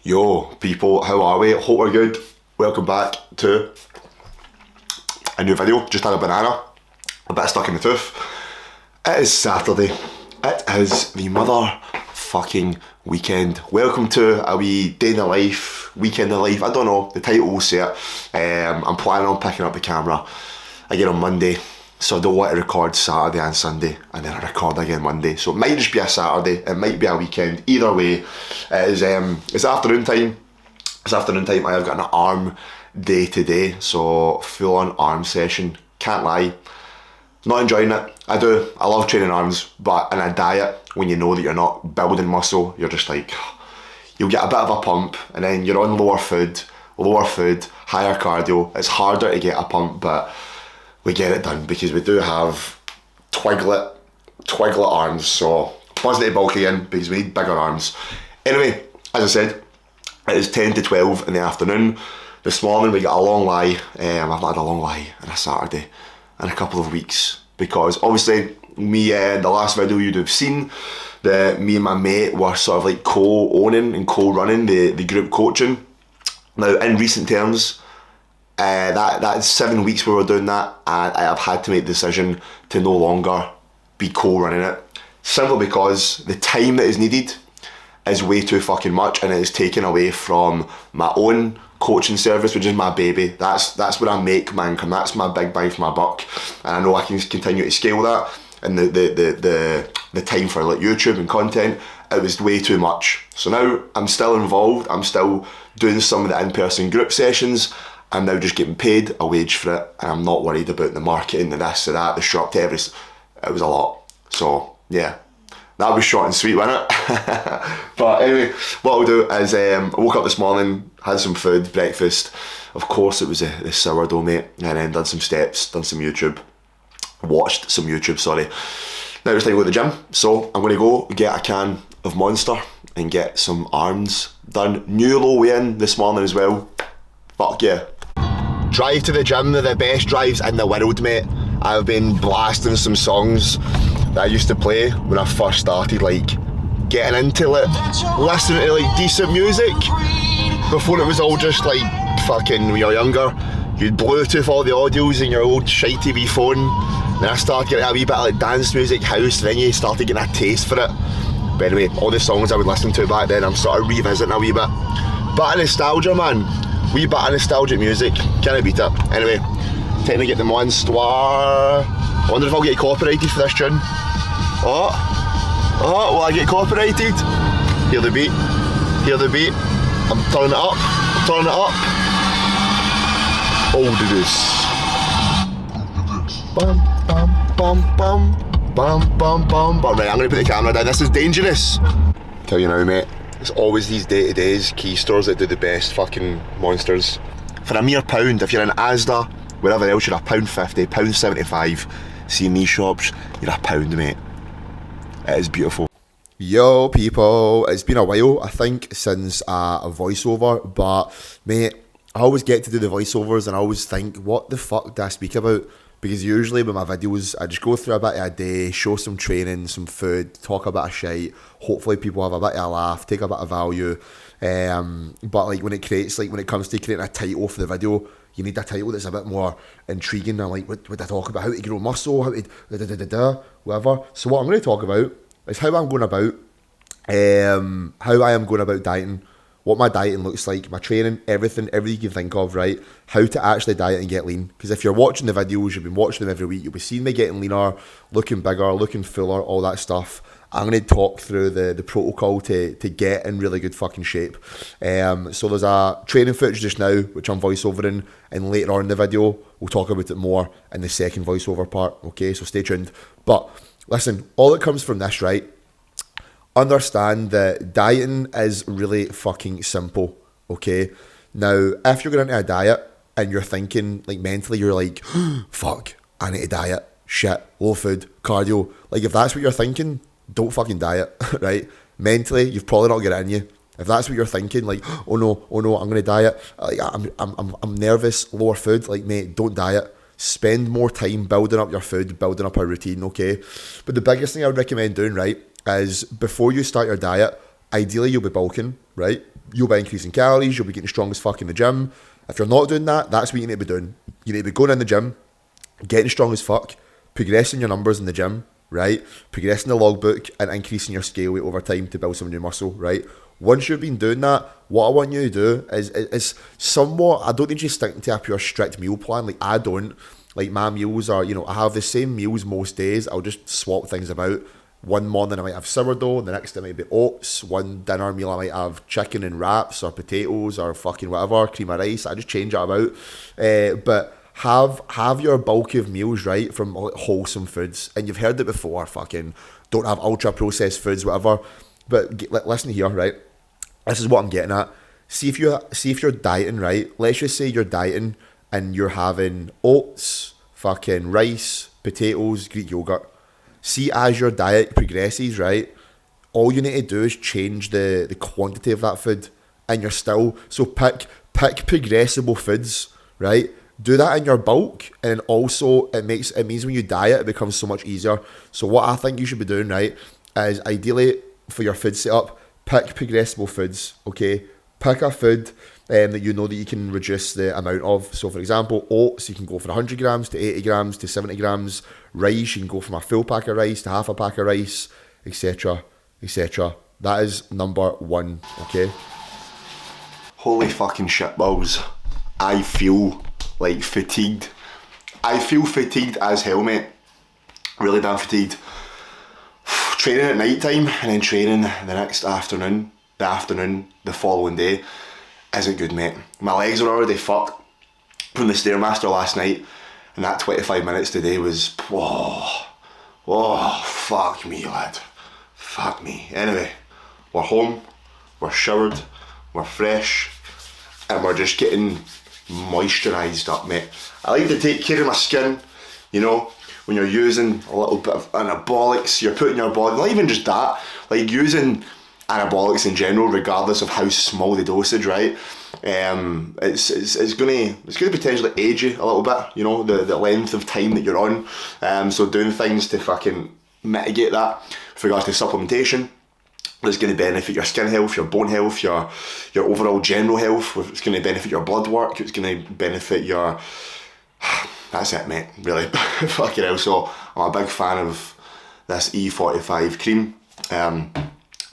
Yo, people, how are we? Hope we're good. Welcome back to a new video. Just had a banana, a bit stuck in the tooth. It is Saturday. It is the motherfucking weekend. Welcome to a wee day in the life, weekend in life. I don't know, the title will say it. I'm planning on picking up the camera again on Monday. So I don't want to record Saturday and Sunday and then I record again Monday. So it might just be a Saturday, it might be a weekend. Either way, it's afternoon time. It's afternoon time. I have got an arm day today, so full on arm session. Can't lie, not enjoying it. I love training arms, but in a diet, when you know that you're not building muscle, you're just like, you'll get a bit of a pump and then you're on lower food, higher cardio. It's harder to get a pump, but we get it done because we do have twiglet arms, so buzzing to bulk again because we need bigger arms. Anyway, as I said, it is 10 to 12 in the afternoon. This morning we got a long lie. I've not had a long lie on a Saturday in a couple of weeks because obviously me in the last video you'd have seen that me and my mate were sort of like co-owning and co-running the group coaching. Now in recent terms, that's 7 weeks we were doing that, and I have had to make the decision to no longer be co-running it, simply because the time that is needed is way too fucking much, and it is taken away from my own coaching service, which is my baby. That's where I make my income. That's my big bang for my buck, and I know I can continue to scale that. And the time for like YouTube and content, it was way too much. So now I'm still involved. I'm still doing some of the in-person group sessions. I'm now just getting paid a wage for it, and I'm not worried about the marketing, the this, the that, the shop, to everything. It was a lot. So yeah, that was short and sweet, wasn't it? But anyway, what I'll do is I woke up this morning, had some food, breakfast. Of course, it was the sourdough, mate, and then done some steps, done some YouTube, watched some YouTube. Sorry. Now it's time to go to the gym, so I'm going to go get a can of Monster and get some arms done. New low weigh-in this morning as well. Fuck yeah. Drive to the gym, they're the best drives in the world, mate. I've been blasting some songs that I used to play when I first started, like getting into it, listening to like decent music before it was all just like fucking when you're younger. You'd Bluetooth all the audios in your old shitey wee phone. Then I started getting a wee bit of like dance music, house, then you started getting a taste for it. But anyway, all the songs I would listen to back then, I'm sort of revisiting a wee bit. But nostalgia, man. Wee bit of nostalgic music, can't beat it. Anyway, time to get the Monster. I wonder if I'll get copyrighted for this tune. Oh, will I get copyrighted? Hear the beat, I'm turning it up, Oh, do this. Bum, bum, bum, bum, bum, bum, bum, bum. Right, I'm gonna put the camera down, this is dangerous. Tell you now, mate. It's always these day-to-days key stores that do the best fucking monsters. For a mere £1, if you're in Asda, wherever else, you're £1.50, £1.75. See in these shops, you're £1, mate. It is beautiful. Yo, people, it's been a while, I think, since a voiceover, but mate, I always get to do the voiceovers and I always think, what the fuck do I speak about? Because usually with my videos, I just go through a bit of a day, show some training, some food, talk a bit of shite. Hopefully people have a bit of a laugh, take a bit of value. But like when it comes to creating a title for the video, you need a title that's a bit more intriguing than like, what I talk about, how to grow muscle, how to whatever. So what I'm going to talk about is how I am going about dieting. What my dieting looks like, my training, everything you can think of, right? How to actually diet and get lean. Because if you're watching the videos, you've been watching them every week, you'll be seeing me getting leaner, looking bigger, looking fuller, all that stuff. I'm going to talk through the protocol to get in really good fucking shape. So there's a training footage just now, which I'm voiceovering, and later on in the video, we'll talk about it more in the second voiceover part, okay? So stay tuned. But listen, all that comes from this, right? Understand that dieting is really fucking simple, okay? Now, if you're going into a diet and you're thinking, like mentally, you're like, fuck, I need to diet, shit, low food, cardio. Like if that's what you're thinking, don't fucking diet, right? Mentally, you've probably not got it in you. If that's what you're thinking, like, oh no, I'm going to diet, like, I'm nervous, lower food, like mate, don't diet. Spend more time building up your food, building up a routine, okay? But the biggest thing I would recommend doing, right, is before you start your diet, ideally you'll be bulking, right? You'll be increasing calories, you'll be getting strong as fuck in the gym. If you're not doing that, that's what you need to be doing. You need to be going in the gym, getting strong as fuck, progressing your numbers in the gym, right? Progressing the logbook and increasing your scale weight over time to build some new muscle, right? Once you've been doing that, what I want you to do is somewhat, I don't need you sticking to a pure strict meal plan. Like I don't, like my meals are, I have the same meals most days. I'll just swap things about. One morning I might have sourdough, the next day might be oats. One dinner meal I might have chicken and wraps or potatoes or fucking whatever, cream of rice. I just change it about. But have your bulk of meals, right, from wholesome foods. And you've heard it before, fucking don't have ultra processed foods, whatever. But listen here, right? This is what I'm getting at. See if you're dieting, right? Let's just say you're dieting and you're having oats, fucking rice, potatoes, Greek yogurt. See, as your diet progresses, right, all you need to do is change the quantity of that food, and you're still, so pick progressible foods, right? Do that in your bulk, and also it means when you diet, it becomes so much easier. So what I think you should be doing, right, is ideally for your food setup, pick progressible foods, okay? Pick a food that you know that you can reduce the amount of. So for example, oats, you can go from 100 grams to 80 grams to 70 grams. Rice, you can go from a full pack of rice to half a pack of rice, etc, etc. That is number one, okay? Holy fucking shitballs. I feel like fatigued. I feel fatigued as hell, mate. Really damn fatigued. Training at night time and then training the next afternoon, the following day isn't good, mate. My legs are already fucked from the Stairmaster last night, and that 25 minutes today was, fuck me, lad. Fuck me. Anyway, we're home, we're showered, we're fresh, and we're just getting moisturised up, mate. I like to take care of my skin, when you're using a little bit of anabolics, you're putting your body, not even just that, like using anabolics in general, regardless of how small the dosage, right? It's gonna potentially age you a little bit, the length of time that you're on. So doing things to fucking mitigate that with regards to supplementation, it's going to benefit your skin health, your bone health, your overall general health. It's going to benefit your blood work. It's going to benefit your... That's it, mate, really. Fucking hell. So I'm a big fan of this E45 cream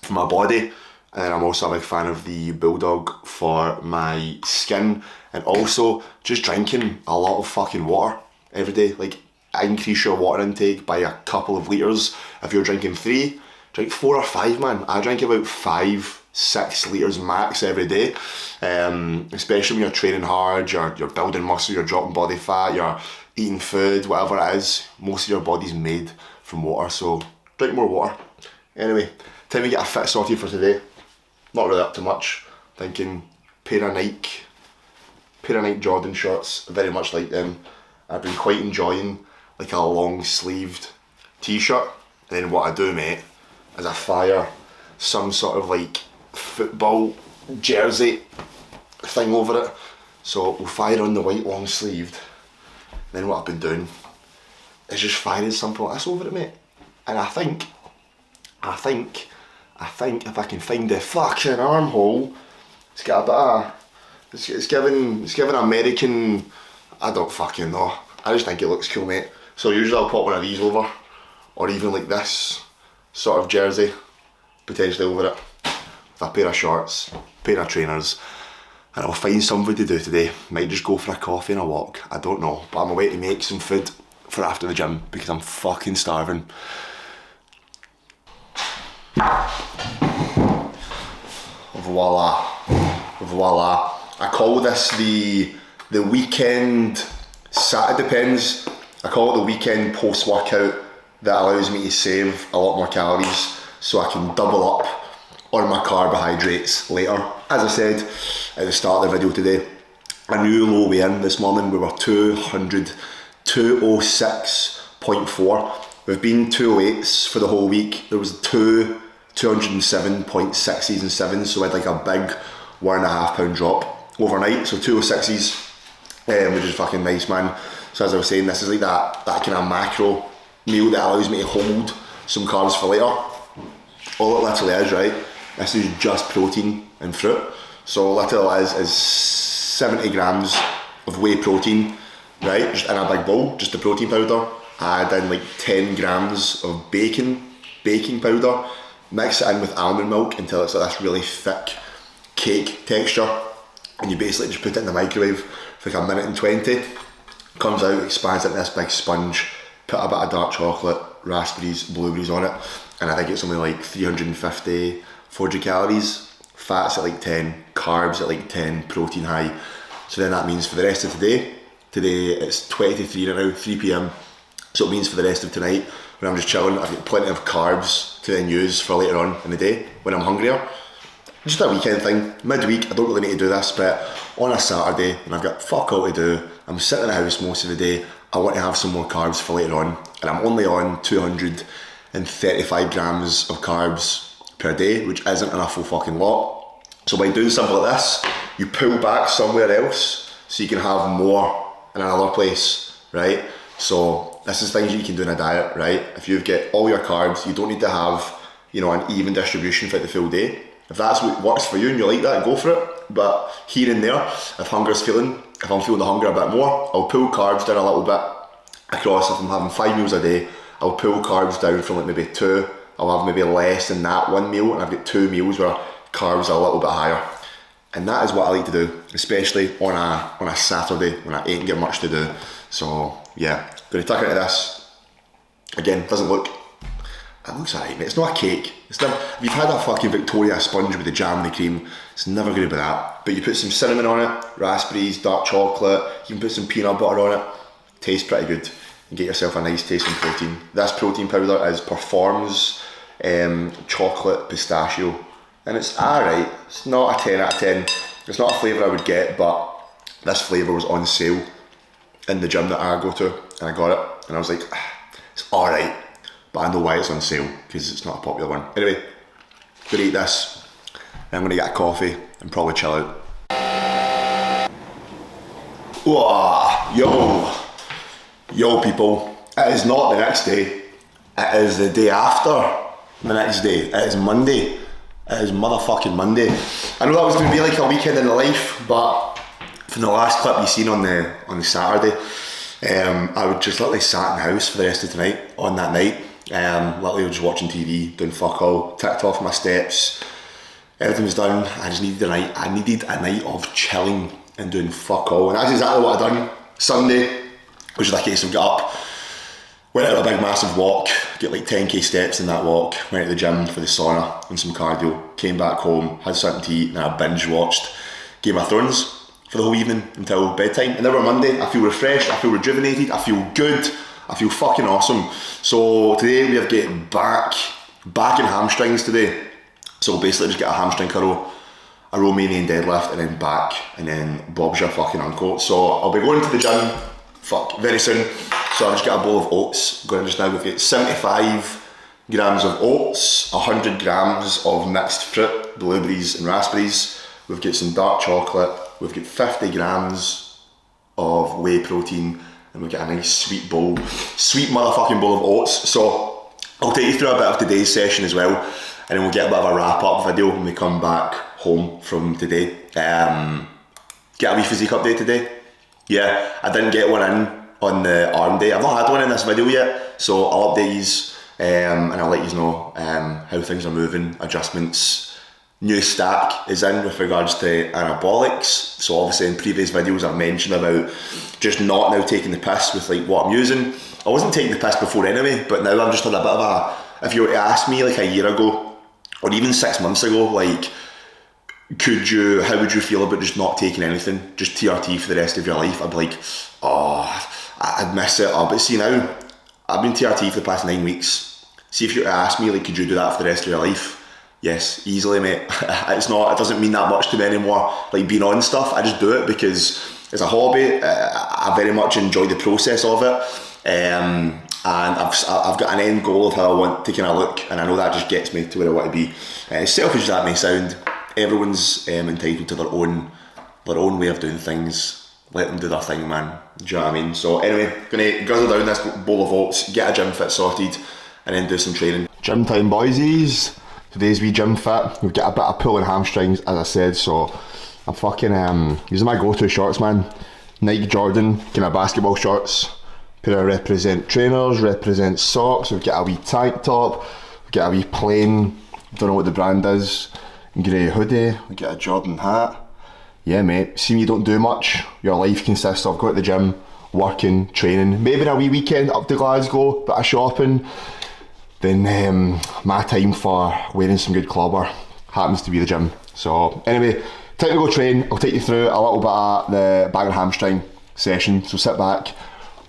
for my body, and I'm also a big fan of the Bulldog for my skin, and also just drinking a lot of fucking water every day. Like, increase your water intake by a couple of litres. If you're drinking 3, drink 4 or 5, man. I drink about 5-6 litres max every day, especially when you're training hard, you're building muscle, you're dropping body fat, you're eating food, whatever it is. Most of your body's made from water, so drink more water. Anyway, time to get a fit sorted for today. Not really up to much. Thinking pair of Nike Jordan shorts, very much like them. I've been quite enjoying like a long sleeved t-shirt. Then what I do, mate, is I fire some sort of like football jersey thing over it. So we'll fire on the white long sleeved. Then what I've been doing is just firing something like this over it, mate. And I think if I can find the fucking armhole, it's got a bit of, it's giving American, I don't fucking know. I just think it looks cool, mate. So usually I'll put one of these over, or even like this sort of jersey, potentially over it, with a pair of shorts, pair of trainers, and I'll find something to do today. Might just go for a coffee and a walk, I don't know. But I'm away to make some food for after the gym because I'm fucking starving. Voila. I call this the weekend, it depends. I call it the weekend post-workout that allows me to save a lot more calories so I can double up on my carbohydrates later. As I said at the start of the video today, a new low weigh-in this morning. We were 206.4. We've been 208s for the whole week. There was 207.6s and 7s, so we had like a big 1.5 pound drop overnight. So 206s, which is fucking nice, man. So as I was saying, this is like that kind of macro meal that allows me to hold some carbs for later. All it literally is, right, This is just protein and fruit. So literally what it is 70 grams of whey protein, right, just in a big bowl, just the protein powder. Add in like 10 grams of baking powder. Mix it in with almond milk until it's like this really thick cake texture. And you basically just put it in the microwave for like a minute and 20. Comes out, expands into this big sponge. Put a bit of dark chocolate, raspberries, blueberries on it. And I think it's only like 350, 400 calories. Fats at like 10, carbs at like 10, protein high. So then that means for the rest of today it's 20 to 3 now, 3 p.m. So it means for the rest of tonight, when I'm just chilling, I've got plenty of carbs to then use for later on in the day when I'm hungrier. Just a weekend thing, midweek, I don't really need to do this, but on a Saturday when I've got fuck all to do, I'm sitting in the house most of the day, I want to have some more carbs for later on, and I'm only on 235 grams of carbs per day, which isn't an awful fucking lot. So by doing something like this, you pull back somewhere else so you can have more in another place, right? So this is things you can do in a diet, right? If you've got all your carbs, you don't need to have, you know, an even distribution for the full day. If that's what works for you and you like that, go for it. But here and there, if I'm feeling the hunger a bit more, I'll pull carbs down a little bit across. If I'm having 5 meals a day, I'll pull carbs down from like maybe 2. I'll have maybe less than that 1 meal, and I've got 2 meals where carbs are a little bit higher. And that is what I like to do, especially on a Saturday when I ain't got much to do. So yeah, gonna tuck into this. Again, doesn't look, it looks alright, mate. It's not a cake. It's never, if you've had a fucking Victoria sponge with the jam and the cream, it's never gonna be that. But you put some cinnamon on it, raspberries, dark chocolate, you can put some peanut butter on it. Tastes pretty good. And get yourself a nice tasting protein. This protein powder is Perform's chocolate pistachio. And it's alright. It's not a 10 out of 10. It's not a flavour I would get, but this flavour was on sale in the gym that I go to, and I got it, and I was like, it's alright, but I know why it's on sale, because it's not a popular one. Anyway, gonna eat this, and I'm gonna get a coffee and probably chill out. Whoa, yo people, it is not the next day, it is the day after the next day. It is Monday. It is motherfucking Monday. I know that was gonna be like a weekend in the life, but from the last clip you seen on the Saturday, I would just literally sat in the house for the rest of the night on that night. Literally just watching TV, doing fuck all, ticked off my steps, everything was done. I just needed a night. I needed a night of chilling and doing fuck all, and that's exactly what I done. Sunday, which is a case of got up, went out a big massive walk, get like 10k steps in that walk, went to the gym for the sauna and some cardio, came back home, had something to eat, and I binge watched Game of Thrones for the whole evening until bedtime. And then we're Monday, I feel refreshed, I feel rejuvenated, I feel good, I feel fucking awesome. So today we are getting back in hamstrings today. So basically just get a hamstring curl, a Romanian deadlift, and then back, and then Bob's your fucking uncle. So I'll be going to the gym, very soon. So I've just got a bowl of oats going just now. We've got 75 grams of oats, 100 grams of mixed fruit, blueberries and raspberries. We've got some dark chocolate, we've got 50 grams of whey protein, and we've got a nice sweet motherfucking bowl of oats. So I'll take you through a bit of today's session as well, and then we'll get a bit of a wrap up video when we come back home from today. Get a wee physique update today. Yeah, I didn't get one in on the arm day. I've not had one in this video yet, so I'll update yous and I'll let yous know how things are moving, adjustments. New stack is in with regards to anabolics. So obviously in previous videos I've mentioned about just not now taking the piss with like what I'm using. I wasn't taking the piss before anyway, but now I'm just on a bit of a, if you were to ask me like a year ago or even 6 months ago, like how would you feel about just not taking anything, just TRT for the rest of your life? I'd be like, oh, I'd miss it. But see now, I've been TRT for the past 9 weeks. See if you were to ask me like, could you do that for the rest of your life? Yes, easily, mate. It doesn't mean that much to me anymore, like being on stuff. I just do it because it's a hobby. I very much enjoy the process of it, and I've got an end goal of how I want to kind of look, and I know that just gets me to where I want to be. As selfish as that may sound, everyone's entitled to their own way of doing things. Let them do their thing, man. Do you know what I mean? So anyway, gonna guzzle down this bowl of oats, get a gym fit sorted, and then do some training. Gym time, boysies. Today's wee gym fit. We've got a bit of pull and hamstrings, as I said, so I'm fucking using my go-to shorts, man. Nike Jordan, kind of basketball shorts. Pair of represent trainers, represent socks. We've got a wee tank top. We've got a wee plain, don't know what the brand is, grey hoodie. We've got a Jordan hat. Yeah, mate, see me don't do much. Your life consists of going to the gym, working, training, maybe a wee weekend up to Glasgow, bit of shopping. Then my time for wearing some good clobber happens to be the gym. So anyway, time to go train. I'll take you through a little bit of the back and hamstring session. So sit back,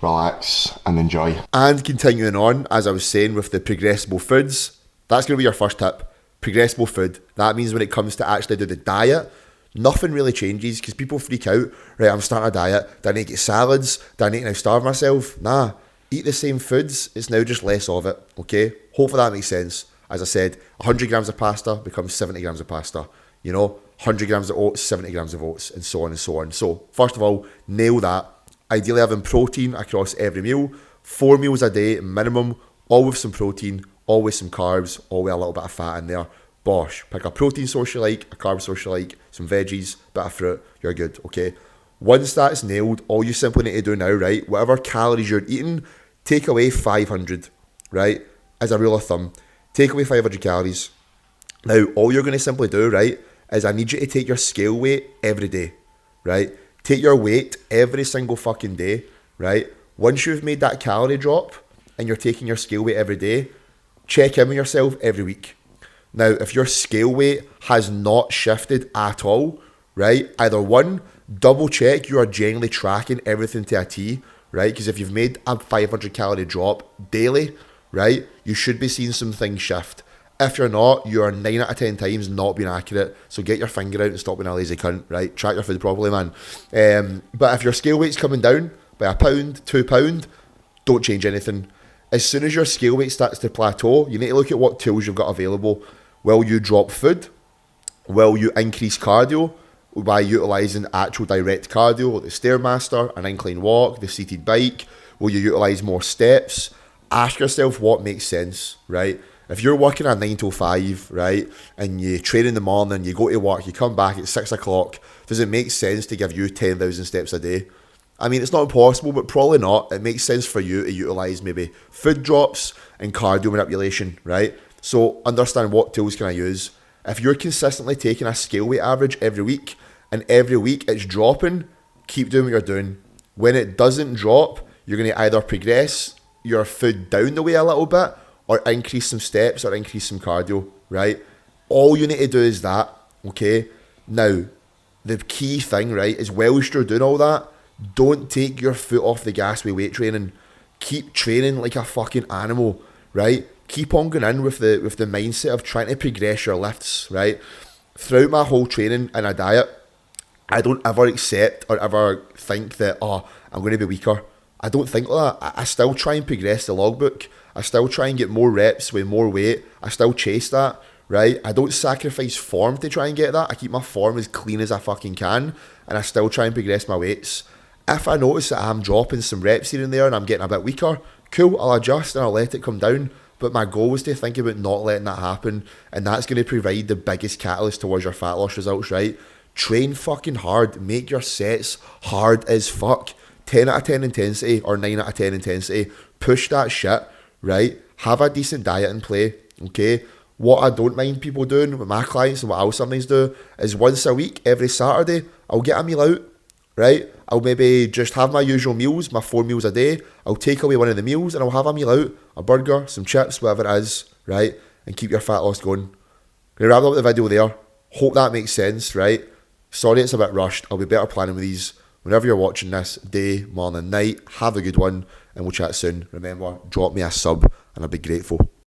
relax and enjoy. And continuing on, as I was saying, with the progressible foods, that's going to be your first tip. Progressible food. That means when it comes to actually do the diet, nothing really changes because people freak out. Right, I'm starting a diet. Do I need to get salads? Do I need to now starve myself? Nah. Eat the same foods. It's now just less of it. Okay? Hopefully that makes sense. As I said, 100 grams of pasta becomes 70 grams of pasta. You know, 100 grams of oats, 70 grams of oats, and so on and so on. So, first of all, nail that. Ideally having protein across every meal. 4 meals a day minimum, all with some protein, all with some carbs, all with a little bit of fat in there. Bosh. Pick a protein source you like, a carb source you like, some veggies, bit of fruit, you're good, okay? Once that's nailed, all you simply need to do now, right, whatever calories you're eating, take away 500, right, as a rule of thumb. Take away 500 calories. Now, all you're going to simply do, right, is I need you to take your scale weight every day, right? Take your weight every single fucking day, right? Once you've made that calorie drop and you're taking your scale weight every day, check in with yourself every week. Now, if your scale weight has not shifted at all, right, either one, double check you are genuinely tracking everything to a T, right? Because if you've made a 500 calorie drop daily, right, you should be seeing some things shift. If you're not, you are 9 out of 10 times not being accurate. So get your finger out and stop being a lazy cunt, right? Track your food properly, man. But if your scale weight's coming down by a pound, £2, don't change anything. As soon as your scale weight starts to plateau, you need to look at what tools you've got available. Will you drop food? Will you increase cardio by utilising actual direct cardio, like the Stairmaster, an incline walk, the seated bike? Will you utilise more steps? Ask yourself what makes sense, right? If you're working a 9 to 5, right, and you train in the morning, you go to work, you come back at 6 o'clock, does it make sense to give you 10,000 steps a day? I mean, it's not impossible, but probably not. It makes sense for you to utilise maybe food drops and cardio manipulation, right? So understand what tools can I use. If you're consistently taking a scale weight average every week, and every week it's dropping, keep doing what you're doing. When it doesn't drop, you're going to either progress your food down the way a little bit, or increase some steps, or increase some cardio, right? All you need to do is that, okay? Now, the key thing, right, is whilst you're doing all that, don't take your foot off the gas with weight training. Keep training like a fucking animal, right? Keep on going in with the mindset of trying to progress your lifts, right? Throughout my whole training and a diet, I don't ever accept or ever think that, oh, I'm going to be weaker. I don't think like that. I still try and progress the logbook. I still try and get more reps with more weight. I still chase that, right? I don't sacrifice form to try and get that. I keep my form as clean as I fucking can, and I still try and progress my weights. If I notice that I'm dropping some reps here and there and I'm getting a bit weaker, cool, I'll adjust and I'll let it come down. But my goal was to think about not letting that happen, and that's going to provide the biggest catalyst towards your fat loss results, right? Train fucking hard. Make your sets hard as fuck. 10 out of 10 intensity or 9 out of 10 intensity. Push that shit, right? Have a decent diet in play, okay? What I don't mind people doing with my clients and what I'll sometimes do is once a week, every Saturday, I'll get a meal out, right? I'll maybe just have my usual meals, my 4 meals a day. I'll take away one of the meals and I'll have a meal out, a burger, some chips, whatever it is, right? And keep your fat loss going. Gonna wrap up the video there. Hope that makes sense, right? Sorry it's a bit rushed. I'll be better planning with these. Whenever you're watching this, day, morning, night, have a good one, and we'll chat soon. Remember, drop me a sub and I'll be grateful.